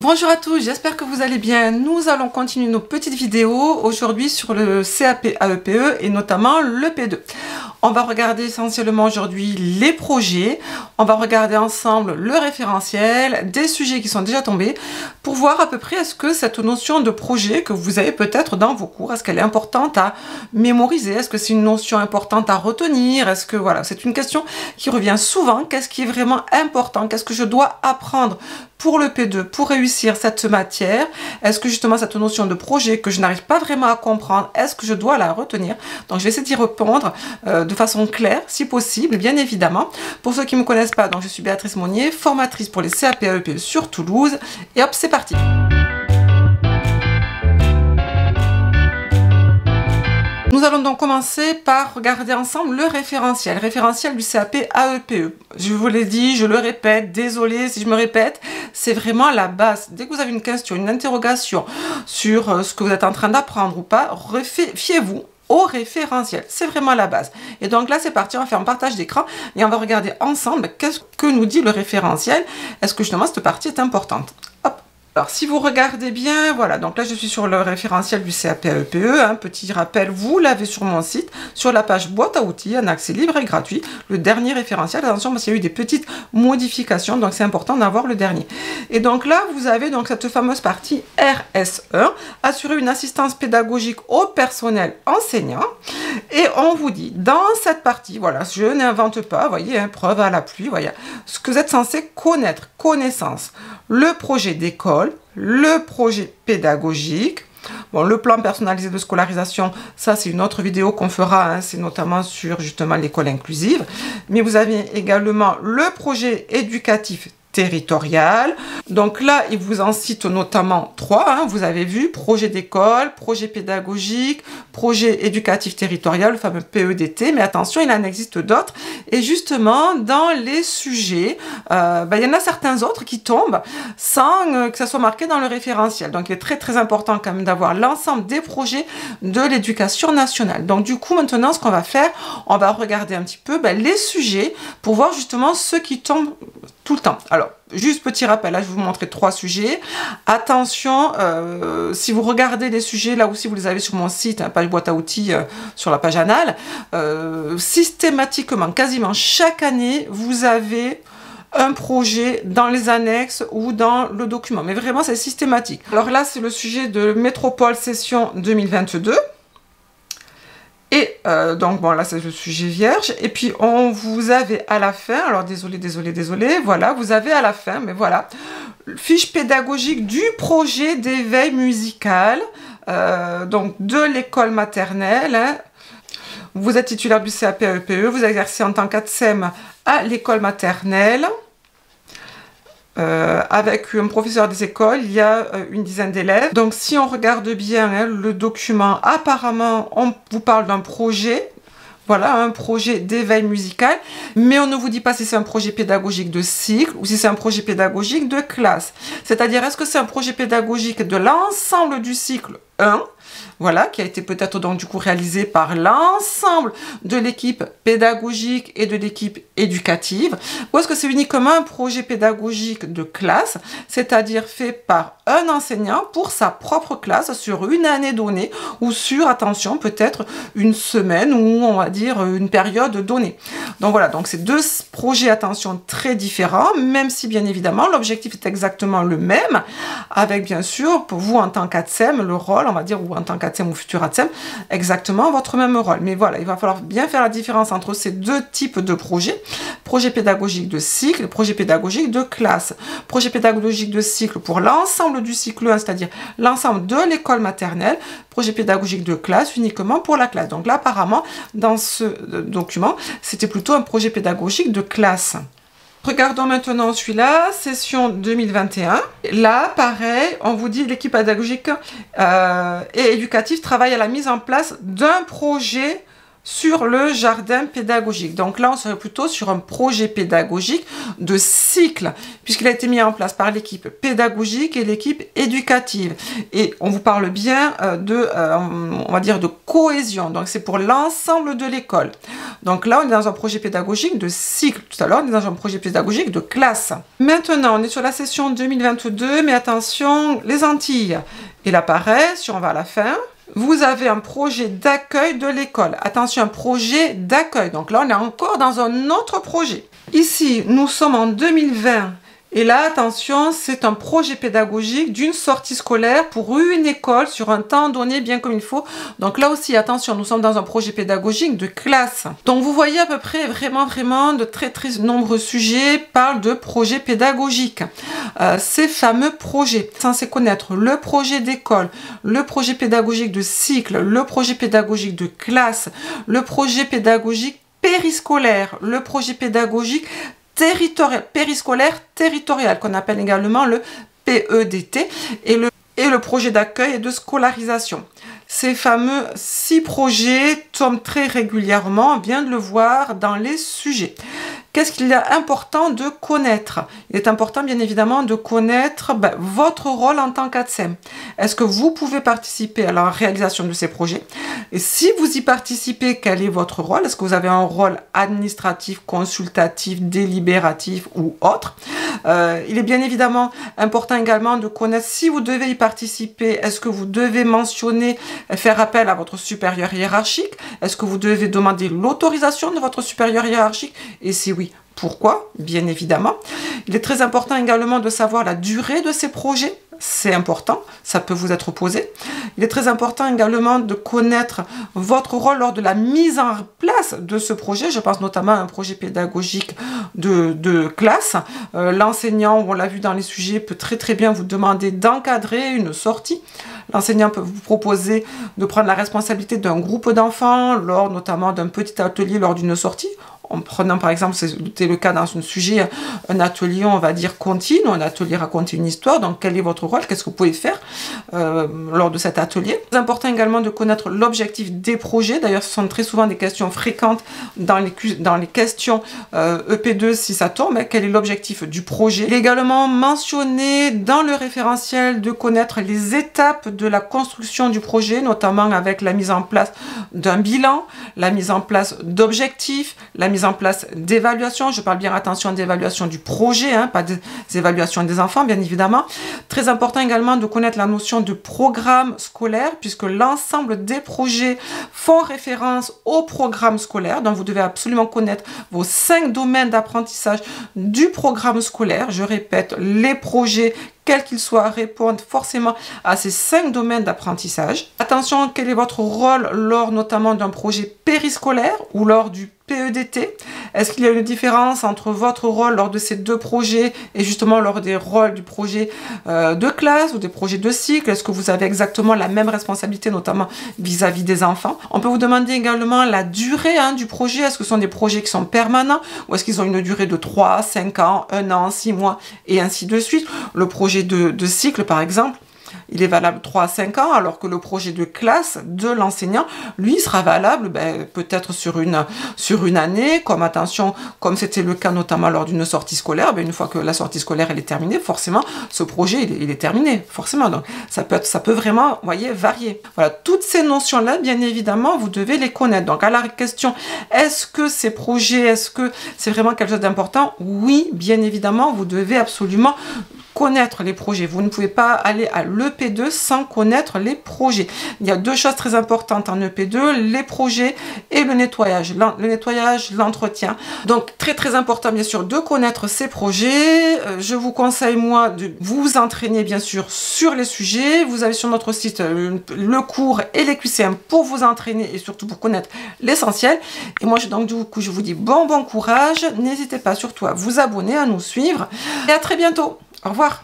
Bonjour à tous, j'espère que vous allez bien. Nous allons continuer nos petites vidéos aujourd'hui sur le CAP AEPE et notamment le P2. On va regarder essentiellement aujourd'hui les projets, on va regarder ensemble le référentiel, des sujets qui sont déjà tombés pour voir à peu près est-ce que cette notion de projet que vous avez peut-être dans vos cours, est-ce qu'elle est importante à mémoriser, est-ce que c'est une notion importante à retenir, est-ce que voilà, c'est une question qui revient souvent, qu'est-ce qui est vraiment important, qu'est-ce que je dois apprendre pour le P2, pour réussir cette matière, est-ce que justement cette notion de projet que je n'arrive pas vraiment à comprendre, est-ce que je dois la retenir? Donc je vais essayer d'y répondre de façon claire, si possible, bien évidemment. Pour ceux qui ne me connaissent pas, donc je suis Béatrice Monnier, formatrice pour les CAP AEPE sur Toulouse. Et hop, c'est parti! Nous allons donc commencer par regarder ensemble le référentiel du CAP AEPE. Je vous l'ai dit, je le répète, désolé si je me répète, c'est vraiment la base. Dès que vous avez une question, une interrogation sur ce que vous êtes en train d'apprendre ou pas, fiez-vous au référentiel. C'est vraiment la base. Et donc là, c'est parti, on va faire un partage d'écran et on va regarder ensemble qu'est-ce que nous dit le référentiel. Est-ce que justement cette partie est importante? Hop. Alors, si vous regardez bien, voilà, donc là, je suis sur le référentiel du CAP AEPE. Un petit rappel, vous l'avez sur mon site, sur la page boîte à outils, en accès libre et gratuit. Le dernier référentiel, attention, parce qu'il y a eu des petites modifications, donc c'est important d'avoir le dernier. Et donc là, vous avez donc cette fameuse partie RS1, assurer une assistance pédagogique au personnel enseignant. Et on vous dit, dans cette partie, voilà, je n'invente pas, vous voyez, hein, preuve à la pluie, voyez, ce que vous êtes censé connaître, connaissance, le projet d'école, le projet pédagogique, bon, le plan personnalisé de scolarisation, ça c'est une autre vidéo qu'on fera, hein, c'est notamment sur justement l'école inclusive, mais vous avez également le projet éducatif territorial. Donc là, il vous en cite notamment 3, hein, vous avez vu, projet d'école, projet pédagogique, projet éducatif territorial, le fameux PEDT, mais attention, il en existe d'autres. Et justement, dans les sujets, il y en a certains autres qui tombent sans que ça soit marqué dans le référentiel. Donc il est très très important quand même d'avoir l'ensemble des projets de l'éducation nationale. Donc du coup, maintenant, ce qu'on va faire, on va regarder un petit peu les sujets pour voir justement ceux qui tombent tout le temps. Alors, juste petit rappel, là je vais vous montrer 3 sujets. Attention, si vous regardez les sujets, là aussi vous les avez sur mon site, hein, page boîte à outils, sur la page anale, systématiquement, quasiment chaque année, vous avez un projet dans les annexes ou dans le document. Mais vraiment, c'est systématique. Alors là, c'est le sujet de Métropole Session 2022. Et donc bon, là c'est le sujet vierge, et puis on vous avait à la fin, alors désolé, voilà, vous avez à la fin, mais voilà, fiche pédagogique du projet d'éveil musical, donc de l'école maternelle, hein. Vous êtes titulaire du CAP AEPE, vous exercez en tant qu'ATSEM à l'école maternelle. Avec un professeur des écoles, il y a une dizaine d'élèves. Donc si on regarde bien hein, le document, apparemment on vous parle d'un projet, voilà, un projet d'éveil musical, mais on ne vous dit pas si c'est un projet pédagogique de cycle ou si c'est un projet pédagogique de classe. C'est-à-dire, est-ce que c'est un projet pédagogique de l'ensemble du cycle 1, voilà, qui a été peut-être donc du coup réalisé par l'ensemble de l'équipe pédagogique et de l'équipe éducative, ou est-ce que c'est uniquement un projet pédagogique de classe, c'est-à-dire fait par un enseignant pour sa propre classe sur une année donnée, ou sur, attention, peut-être une semaine, ou on va dire une période donnée. Donc voilà, donc c'est 2 projets, attention, très différents, même si bien évidemment l'objectif est exactement le même, avec bien sûr, pour vous en tant qu'ATSEM, le rôle, on va dire, ou en tant qu'ATSEM ou futur ATSEM, exactement votre même rôle. Mais voilà, il va falloir bien faire la différence entre ces 2 types de projets. Projet pédagogique de cycle et projet pédagogique de classe. Projet pédagogique de cycle pour l'ensemble du cycle 1, c'est-à-dire l'ensemble de l'école maternelle. Projet pédagogique de classe uniquement pour la classe. Donc là, apparemment, dans ce document, c'était plutôt un projet pédagogique de classe. Regardons maintenant celui-là, session 2021. Là, pareil, on vous dit l'équipe pédagogique et éducative travaille à la mise en place d'un projet sur le jardin pédagogique. Donc là, on serait plutôt sur un projet pédagogique de cycle, puisqu'il a été mis en place par l'équipe pédagogique et l'équipe éducative. Et on vous parle bien on va dire, de cohésion. Donc c'est pour l'ensemble de l'école. Donc là, on est dans un projet pédagogique de cycle. Tout à l'heure, on est dans un projet pédagogique de classe. Maintenant, on est sur la session 2022, mais attention, les Antilles. Il apparaît, si on va à la fin, vous avez un projet d'accueil de l'école. Attention, un projet d'accueil. Donc là, on est encore dans un autre projet. Ici, nous sommes en 2020. Et là, attention, c'est un projet pédagogique d'une sortie scolaire pour une école sur un temps donné bien comme il faut. Donc là aussi, attention, nous sommes dans un projet pédagogique de classe. Donc vous voyez à peu près vraiment de très nombreux sujets parlent de projet pédagogique. Ces fameux projets, censés connaître le projet d'école, le projet pédagogique de cycle, le projet pédagogique de classe, le projet pédagogique périscolaire, le projet pédagogique périscolaire territorial, qu'on appelle également le PEDT, et le projet d'accueil et de scolarisation. Ces fameux 6 projets tombent très régulièrement, on vient de le voir dans les sujets. Qu'est-ce qu'il est important de connaître? Il est important, bien évidemment, de connaître votre rôle en tant qu'ATSEM. Est-ce que vous pouvez participer à la réalisation de ces projets? Et si vous y participez, quel est votre rôle? Est-ce que vous avez un rôle administratif, consultatif, délibératif ou autre? Il est bien évidemment important également de connaître si vous devez y participer. Est-ce que vous devez mentionner, faire appel à votre supérieur hiérarchique? Est-ce que vous devez demander l'autorisation de votre supérieur hiérarchique? Et si oui, pourquoi? Bien évidemment. Il est très important également de savoir la durée de ces projets. C'est important, ça peut vous être posé. Il est très important également de connaître votre rôle lors de la mise en place de ce projet. Je pense notamment à un projet pédagogique de classe. L'enseignant, on l'a vu dans les sujets, peut très bien vous demander d'encadrer une sortie. L'enseignant peut vous proposer de prendre la responsabilité d'un groupe d'enfants, lors notamment d'un petit atelier lors d'une sortie. En prenant par exemple, c'était le cas dans un sujet, un atelier, on va dire, continu, un atelier raconter une histoire. Donc, quel est votre rôle? Qu'est-ce que vous pouvez faire lors de cet atelier? C'est important également de connaître l'objectif des projets. D'ailleurs, ce sont très souvent des questions fréquentes dans les questions EP2 si ça tombe. Quel est l'objectif du projet? Il est également mentionné dans le référentiel de connaître les étapes de la construction du projet, notamment avec la mise en place d'un bilan, la mise en place d'objectifs, la mise en place d'évaluation. Je parle bien, attention, d'évaluation du projet, pas des évaluations des enfants, bien évidemment. Très important également de connaître la notion de programme scolaire, puisque l'ensemble des projets font référence au programme scolaire. Donc, vous devez absolument connaître vos 5 domaines d'apprentissage du programme scolaire. Je répète, les projets, quels qu'ils soient, répondent forcément à ces 5 domaines d'apprentissage. Attention, quel est votre rôle lors notamment d'un projet périscolaire ou lors du PEDT? Est-ce qu'il y a une différence entre votre rôle lors de ces 2 projets et justement lors des rôles du projet de classe ou des projets de cycle? Est-ce que vous avez exactement la même responsabilité, notamment vis-à-vis des enfants? On peut vous demander également la durée du projet. Est-ce que ce sont des projets qui sont permanents ou est-ce qu'ils ont une durée de 3, 5 ans, 1 an, 6 mois et ainsi de suite? Le projet de cycle, par exemple, il est valable 3 à 5 ans, alors que le projet de classe de l'enseignant, lui, sera valable peut-être sur une année, comme c'était le cas notamment lors d'une sortie scolaire. Une fois que la sortie scolaire elle est terminée, forcément, ce projet, il est terminé, forcément. Donc, ça peut vraiment, vous voyez, varier. Voilà, toutes ces notions-là, bien évidemment, vous devez les connaître. Donc, à la question, est-ce que ces projets, est-ce que c'est vraiment quelque chose d'important? Oui, bien évidemment, vous devez absolument connaître les projets. Vous ne pouvez pas aller à l'EP2 sans connaître les projets. Il y a 2 choses très importantes en EP2, les projets et le nettoyage. Le nettoyage, l'entretien. Donc, très important, bien sûr, de connaître ces projets. Je vous conseille, moi, de vous entraîner, bien sûr, sur les sujets. Vous avez sur notre site le cours et les QCM pour vous entraîner et surtout pour connaître l'essentiel. Et moi, donc, du coup, je vous dis bon courage. N'hésitez pas surtout à vous abonner, à nous suivre. Et à très bientôt. Au revoir.